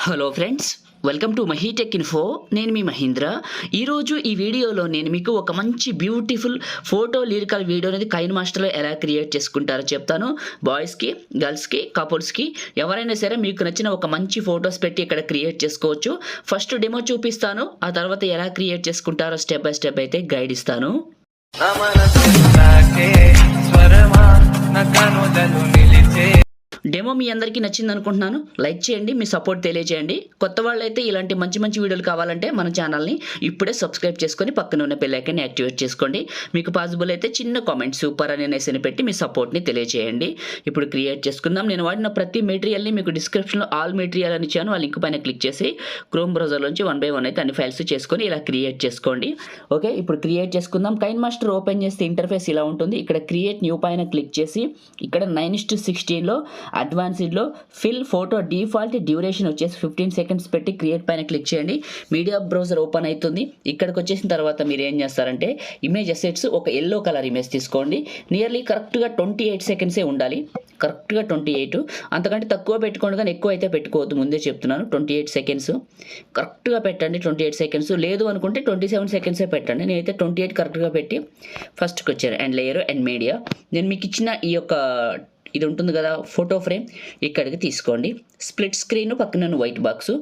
Hello friends, welcome to MahiTech info. నేను మీ మహీంద్ర. ఈరోజు ఈ వీడియోలో నేను మీకు ఒక మంచి బ్యూటిఫుల్ ఫోటో లిరికల్ వీడియో అనేది కైన్మాస్టర్లో ఎలా క్రియేట్ చేసుకుంటారో చెప్తాను. బాయ్స్కి, గర్ల్స్కి, కపుల్స్కి ఎవరైనా సరే మీకు నచ్చిన ఒక మంచి ఫొటోస్ పెట్టి ఇక్కడ క్రియేట్ చేసుకోవచ్చు. ఫస్ట్ డెమో చూపిస్తాను, ఆ తర్వాత ఎలా క్రియేట్ చేసుకుంటారో స్టెప్ బై స్టెప్ అయితే గైడ్ ఇస్తాను. డెమో మీ అందరికీ నచ్చింది అనుకుంటున్నాను. లైక్ చేయండి, మీ సపోర్ట్ తెలియజేయండి. కొత్త వాళ్ళైతే ఇలాంటి మంచి మంచి వీడియోలు కావాలంటే మన ఛానల్ని ఇప్పుడే సబ్స్క్రైబ్ చేసుకొని పక్కన ఉన్న బెల్ ఐకాన్ని యాక్టివేట్ చేసుకోండి. మీకు పాసిబుల్ అయితే చిన్న కామెంట్ సూపర్ అని అనేసి పెట్టి మీ సపోర్ట్ని తెలియజేయండి. ఇప్పుడు క్రియేట్ చేసుకుందాం. నేను వాడిన ప్రతి మెటీరియల్ని మీకు డిస్క్రిప్షన్లో ఆల్ మెటీరియల్ అని ఇచ్చాను. ఆ లింక్ పైన క్లిక్ చేసి క్రోమ్ బ్రౌజర్లోంచి 1 by 1 అయితే అన్ని ఫైల్స్ చేసుకొని ఇలా క్రియేట్ చేసుకోండి. ఓకే, ఇప్పుడు క్రియేట్ చేసుకుందాం. కైన్మాస్టర్ ఓపెన్ చేస్తే ఇంటర్ఫేస్ ఇలా ఉంటుంది. ఇక్కడ క్రియేట్ న్యూ పైన క్లిక్ చేసి ఇక్కడ 9:16లో అడ్వాన్స్డ్లో ఫిల్ ఫోటో డిఫాల్ట్ డ్యూరేషన్ వచ్చేసి 15 seconds పెట్టి క్రియేట్ పైన క్లిక్ చేయండి. మీడియా బ్రౌజర్ ఓపెన్ అవుతుంది. ఇక్కడికి వచ్చేసిన తర్వాత మీరు ఏం చేస్తారంటే ఇమేజ్ అసెట్స్ ఒక ఎల్లో కలర్ ఇమేజ్ తీసుకోండి. నియర్లీ కరెక్ట్గా 28 seconds ఉండాలి. కరెక్ట్గా 28, అంతకంటే తక్కువ పెట్టుకోండి, కానీ ఎక్కువ అయితే పెట్టుకోవద్దు. ముందే చెప్తున్నాను, 28 seconds కరెక్ట్గా పెట్టండి. 28 seconds లేదు అనుకుంటే 27 seconds పెట్టండి. నేనైతే 28 కరెక్ట్గా పెట్టి ఫస్ట్కి వచ్చాను. అండ్ లేయర్ అండ్ మీడియా నేను మీకు ఇచ్చిన ఈ యొక్క ఇది ఉంటుంది కదా ఫోటో ఫ్రేమ్, ఇక్కడికి తీసుకోండి. స్ప్లిట్ స్క్రీన్ పక్కన వైట్ బాక్స్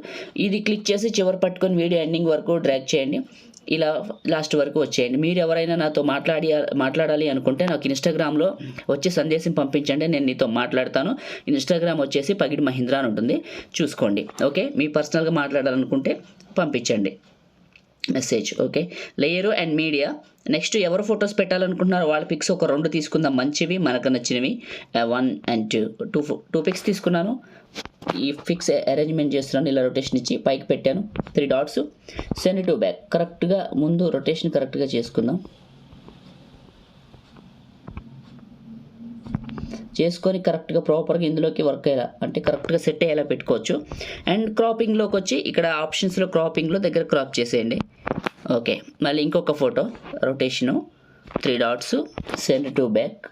ఇది క్లిక్ చేసి చివరి పట్టుకొని వీడియో ఎండింగ్ వరకు డ్రాగ్ చేయండి. ఇలా లాస్ట్ వరకు వచ్చేయండి. మీరు ఎవరైనా నాతో మాట్లాడాలి అనుకుంటే నాకు ఇన్స్టాగ్రామ్లో వచ్చి సందేశం పంపించండి, నేను నీతో మాట్లాడతాను. ఇన్స్టాగ్రామ్ వచ్చేసి పగిడి మహీంద్ర అని ఉంటుంది, చూసుకోండి. ఓకే, మీ పర్సనల్గా మాట్లాడాలనుకుంటే పంపించండి message. Okay, layer and media. Next ఎవరు ఫొటోస్ పెట్టాలనుకుంటున్నారో వాళ్ళ పిక్స్ ఒక 2 తీసుకుందాం, మంచివి మనకు నచ్చినవి. 1 and 2 పిక్స్ తీసుకున్నాను. ఈ పిక్స్ అరేంజ్మెంట్ చేస్తున్నాను. ఇలా రొటేషన్ ఇచ్చి పైకి పెట్టాను. 3 dots, సెండ్ టు బ్యాక్. కరెక్ట్గా ముందు రొటేషన్ కరెక్ట్గా చేసుకుందాం. చేసుకొని కరెక్ట్గా ప్రాపర్గా ఇందులోకి వర్క్ అయ్యేలా, అంటే కరెక్ట్గా సెట్ అయ్యేలా పెట్టుకోవచ్చు. అండ్ క్రాపింగ్లోకి వచ్చి ఇక్కడ ఆప్షన్స్లో క్రాపింగ్లో దగ్గర క్రాప్ చేసేయండి. ఓకే, మళ్ళీ ఇంకొక photo rotation 3 dots, send to back.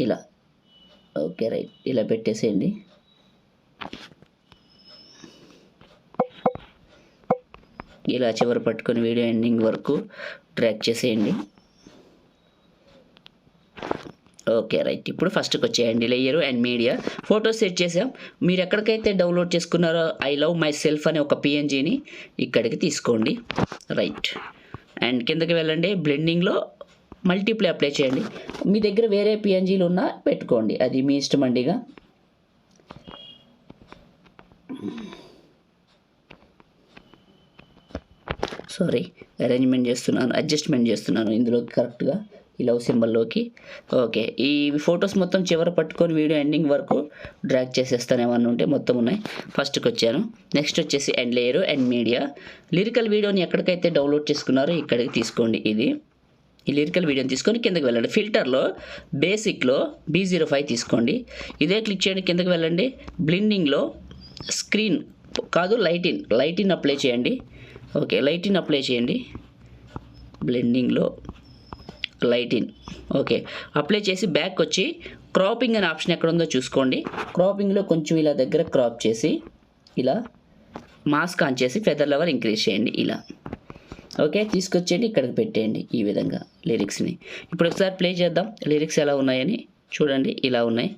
ఇలా ఓకే రైట్, ఇలా పెట్టేసేయండి. ఇలా చివరి పట్టుకొని వీడియో ఎండింగ్ వరకు డ్రాగ్ చేసేయండి. ఓకే రైట్, ఇప్పుడు ఫస్ట్కి వచ్చేయండి. Layer and media. Photo set చేసాం. మీరు ఎక్కడికైతే డౌన్లోడ్ చేసుకున్నారో ఐ లవ్ మై సెల్ఫ్ అనే ఒక PNGని ఇక్కడికి తీసుకోండి. రైట్, అండ్ కిందకి వెళ్ళండి. బ్లెండింగ్లో మల్టిప్లై అప్లై చేయండి. మీ దగ్గర వేరే PNGలు ఉన్నా పెట్టుకోండి, అది మీ ఇష్టం అండిగా. సారీ, అడ్జస్ట్మెంట్ చేస్తున్నాను ఇందులోకి కరెక్ట్గా ఈ లవ్ సింబల్లోకి. ఓకే, ఈ ఫొటోస్ మొత్తం చివరి పట్టుకొని వీడియో ఎండింగ్ వరకు డ్రాగ్ చేసేస్తాను. ఏమన్నా ఉంటే మొత్తం ఉన్నాయి. ఫస్ట్కి వచ్చాను. నెక్స్ట్ వచ్చేసి and layer and media. Lyrical వీడియోని ఎక్కడికైతే డౌన్లోడ్ చేసుకున్నారో ఇక్కడికి తీసుకోండి. ఈ లిరికల్ వీడియోని తీసుకొని కిందకి వెళ్ళండి. ఫిల్టర్లో బేసిక్లో B05 తీసుకోండి. ఇదే క్లిక్ చేయండి, కిందకి వెళ్ళండి. బ్లెండింగ్లో స్క్రీన్ కాదు లైటిన్ అప్లై చేయండి. ఓకే, లైటిన్ అప్లై చేయండి. బ్లెండింగ్లో లైటిన్ ఓకే అప్లై చేసి బ్యాక్ వచ్చి క్రాపింగ్ అనే ఆప్షన్ ఎక్కడ ఉందో చూసుకోండి. క్రాపింగ్లో కొంచెం ఇలా దగ్గర క్రాప్ చేసి ఇలా మాస్క్ ఆన్ చేసి ఫెదర్ లెవెల్ ఇంక్రీజ్ చేయండి. ఇలా ఓకే, తీసుకొచ్చేయండి, ఇక్కడికి పెట్టేయండి ఈ విధంగా లిరిక్స్ని. ఇప్పుడు ఒకసారి ప్లే చేద్దాం, లిరిక్స్ ఎలా ఉన్నాయని చూడండి. ఇలా ఉన్నాయి.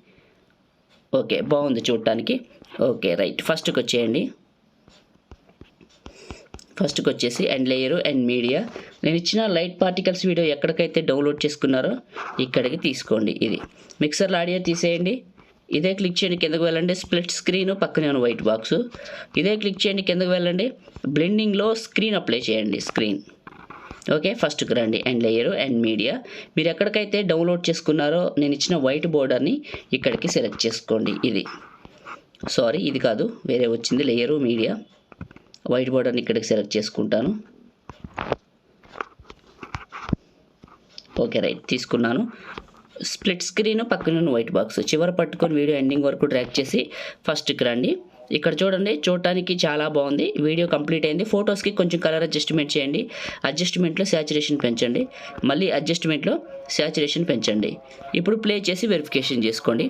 ఓకే, బాగుంది చూడటానికి. ఓకే రైట్, ఫస్ట్కి వచ్చేయండి. ఫస్ట్కి వచ్చేసి అండ్ లేయరు అండ్ మీడియా. నేను ఇచ్చిన లైట్ పార్టికల్స్ వీడియో ఎక్కడికైతే డౌన్లోడ్ చేసుకున్నారో ఇక్కడికి తీసుకోండి. ఇది మిక్సర్లో ఆడియో తీసేయండి. ఇదే క్లిక్ చేయండి, కిందకు వెళ్ళండి. స్ప్లిట్ స్క్రీన్ పక్కనే ఉన్న వైట్ బాక్స్ ఇదే క్లిక్ చేయండి, కిందకు వెళ్ళండి. బ్లెండింగ్లో స్క్రీన్ అప్లై చేయండి. స్క్రీన్ ఓకే, ఫస్ట్కి రండి. And layer and media. మీరు ఎక్కడికైతే డౌన్లోడ్ చేసుకున్నారో నేను ఇచ్చిన వైట్ బోర్డర్ని ఇక్కడికి సెలెక్ట్ చేసుకోండి. ఇది కాదు, వేరే వచ్చింది. లేయరు మీడియా, వైట్ బోర్డర్ని ఇక్కడికి సెలెక్ట్ చేసుకుంటాను. ఓకే రైట్, తీసుకున్నాను. స్ప్లిట్ స్క్రీన్ పక్కన వైట్ బాక్స్ చివరి పట్టుకొని వీడియో ఎండింగ్ వరకు డ్రాగ్ చేసి ఫస్ట్కి రండి. ఇక్కడ చూడండి, చూడటానికి చాలా బాగుంది. వీడియో కంప్లీట్ అయింది. ఫొటోస్కి కొంచెం కలర్ అడ్జస్ట్మెంట్ చేయండి. అడ్జస్ట్మెంట్లో శాచురేషన్ పెంచండి. మళ్ళీ అడ్జస్ట్మెంట్లో శాచురేషన్ పెంచండి. ఇప్పుడు ప్లే చేసి వెరిఫికేషన్ చేసుకోండి.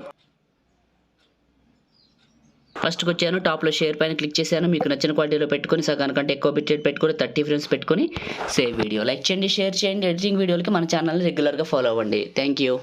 ఫస్ట్కి వచ్చాను, టాప్లో షేర్ పైన క్లిక్ చేశాను. మీకు నచ్చిన క్వాలిటీలో పెట్టుకొని సగానికంటే ఎక్కువ బిట్ రేట్ పెట్టుకొని 30 ఫ్రేమ్స్ పెట్టుకొని సేవ్ వీడియో. లైక్ చేయండి, షేర్ చేయండి. ఎడిటింగ్ వీడియోలకి మన ఛానల్ని రెగ్యులర్గా ఫాలో అవ్వండి. Thank you.